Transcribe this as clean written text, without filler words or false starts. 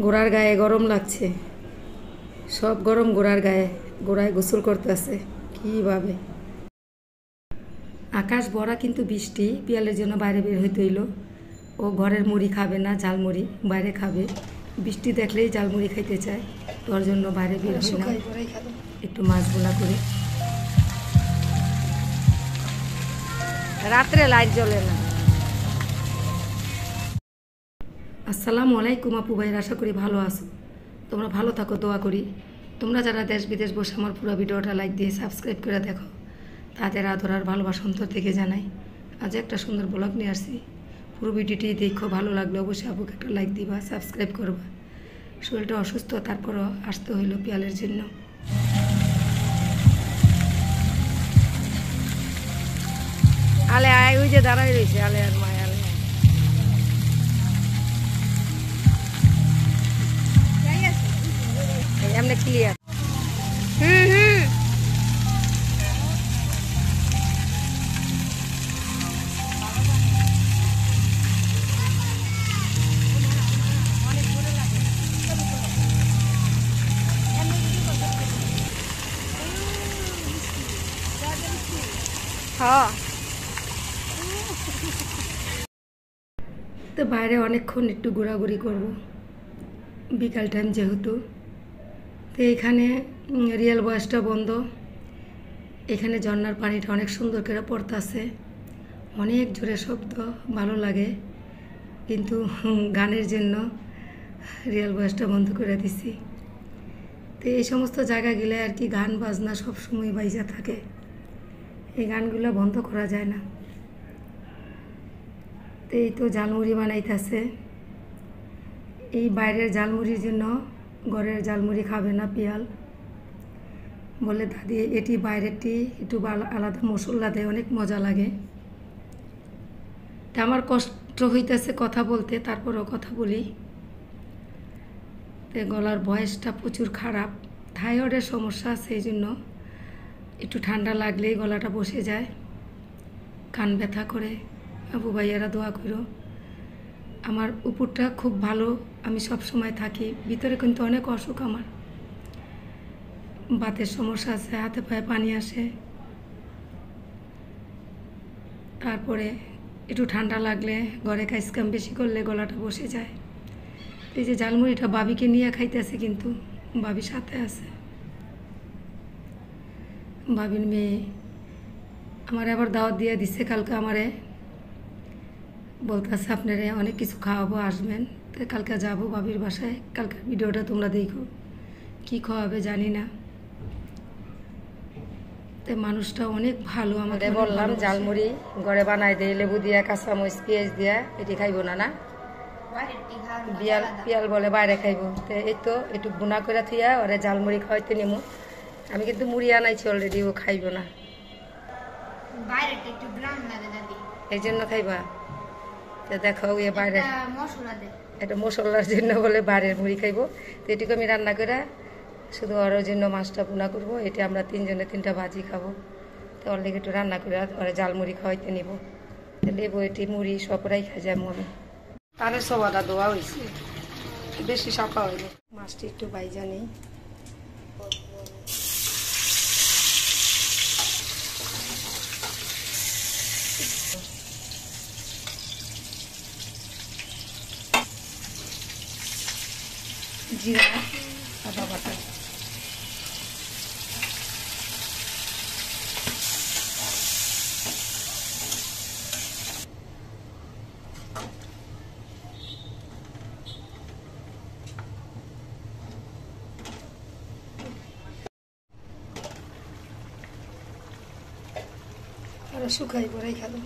গোড়ার গায়ে গরম লাগছে, সব গরম গোড়ার গায়ে, গোড়ায় গোসল করতেছে কীভাবে। আকাশ ভরা কিন্তু বৃষ্টি, পিয়ালের জন্য বাইরে বের হইতে হইল। ও ঘরের মুড়ি খাবে না, ঝালমুড়ি বাইরে খাবে। বৃষ্টি দেখলেই ঝালমুড়ি খাইতে চায়, তোর জন্য বাইরে বের হইলাম একটু মাছ বোনা করে। রাত্রে লাইট জ্বলে না। আসসালামু আলাইকুম আপু ভাইয়ের, আশা করি ভালো আছো। তোমরা ভালো থাকো, দোয়া করি। তোমরা যারা দেশ বিদেশ বসে আমার পুরো ভিডিওটা লাইক দিয়ে সাবস্ক্রাইব করে দেখো, তাদের আদর আর ভালোবাসা অন্তর থেকে জানাই। আজ একটা সুন্দর ব্লগ নিয়ে আসছি, পুরো ভিডিওটি দেখো। ভালো লাগলে অবশ্যই আপুকে একটা লাইক দিবা, সাবস্ক্রাইব করবা। শরীরটা অসুস্থ, তারপরও আসতে হইলো পিয়ালের জন্য। আলে আয়, ওই যে দাঁড়াই রয়েছে আলে আর মায়। আলে এমনি ক্লিয়ার। তো বাইরে অনেকক্ষণ একটু ঘোরাঘুরি করব, বিকাল টাইম যেহেতু। তো এইখানে রিয়েল বয়সটা বন্ধ। এখানে ঝর্নার পানিটা অনেক সুন্দর করে পড়তেছে, অনেক জোরে শব্দ, ভালো লাগে। কিন্তু গানের জন্য রিয়েল বয়সটা বন্ধ করে দিছি। তো এই সমস্ত জায়গা গেলে আর কি গান বাজনা সবসময় বাইজা থাকে, এই গানগুলো বন্ধ করা যায় না। তো এই তো ঝালমুড়ি বানাইতেছে। এই বাইরের ঝালমুড়ির জন্য ঘরের ঝালমুড়ি খাবে না পিয়াল, বলে দাদি এটি বাইরেরটি একটু আলাদা মশলা দেয়, অনেক মজা লাগে। তা আমার কষ্ট হইতেছে কথা বলতে, তারপরও কথা বলি। তো গলার ভয়েসটা প্রচুর খারাপ, থাইরয়েডের সমস্যা আছে, এই জন্য একটু ঠান্ডা লাগলেই গলাটা বসে যায়, কান ব্যথা করে। আপু ভাইয়ারা দোয়া করো। আমার উপরটা খুব ভালো, আমি সব সময় থাকি, ভিতরে কিন্তু অনেক অসুখ। আমার বাতের সমস্যা আছে, হাতে পায়ে পানি আসে। তারপরে একটু ঠান্ডা লাগলে, ঘরে কাজকাম বেশি করলে গলাটা বসে যায়। এই যে ঝালমুড়িটা বাবিকে নিয়ে খাইতেছে, কিন্তু বাবি সাথে আছে, বাবির মেয়ে। আমার আবার দাওয়াত দিয়ে দিচ্ছে কালকে, আমারে বলতেছে আপনারে অনেক কিছু খাওয়াবো, আসবেন। তো কালকে যাবো বাবির বাসায়। কালকে ভিডিওটা তোমরা দেখো, কি খাওয়াবে জানি না। তো মানুষটা অনেক ভালো। আমাদের বললাম ঝালমুড়ি ঘরে বানাই দেয়, লেবু দিয়া, কাঁচামরিচ, পেঁয়াজ দিয়া। এটি খাইবো না, না পিয়াল বলে বাইরে খাইবো। তো এই তো একটু গুনা করে থিয়া ওরে ঝালমুড়ি খাওয়াইতে নিমু। আমি কিন্তু মুড়ি আনাইছি অলরেডি, ও খাইবো না, এই জন্য খাইবা। তো দেখো ইয়ে বাইরে একটা মশলার জন্য বলে বাইরের মুড়ি খাইবো। তো এটুকু আমি রান্না করে শুধু ওর জন্য মাছটা ভুনা করবো। এটা আমরা তিনজনে তিনটা ভাজি খাবো। তো ওর লেগে একটু রান্না করে ওরা ঝালমুড়ি খাওয়াইতে নিব। তো লেবু এটি মুড়ি সবরাই খাই যাবো আমি। তারের সবাটা দোয়া হয়েছে, বেশি সাফা হয়নি। মাছটি একটু বাইজা নেই। জিরা, আদা বাটা, আর শুকাই পরেই খেলো।